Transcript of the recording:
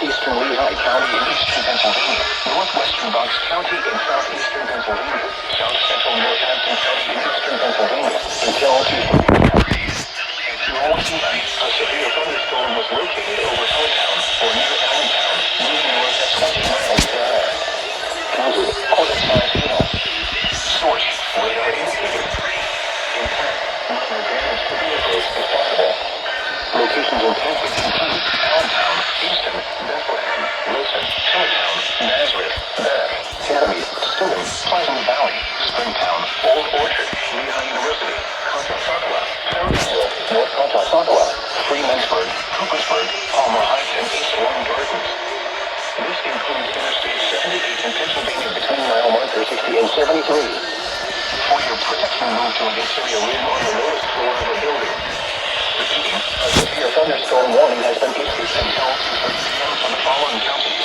southeastern Lehigh County in eastern Pennsylvania, northwestern Bucks County in southeastern Pennsylvania, south central Northampton County in eastern Pennsylvania, until Tuesday. Through all season, a severe thunderstorm was located over Allentown or near Allentown, moving north at 20 miles per hour. Counted, quarter-size hail. Source, radar indicated. Impact, minor damage to vehicles is possible. Locations intended include Allentown, Easton, Bethlehem, Wilson, Hilltown, Nazareth, Bath, Academy, Stoughton, Pleasant Valley, Springtown, Old Orchard, Lehigh University, Conshohocken, Perryville, North Conshohocken, Freemansburg, Coopersburg, Palmer Heights, and East Lawn Gardens. This includes Interstate 78 in Pennsylvania between mile marker 60 and 73. For your protection, move to an interior room on the lowest floor of a building. Repeating, a severe thunderstorm warning has been issued until 2:30 p.m. for the following counties.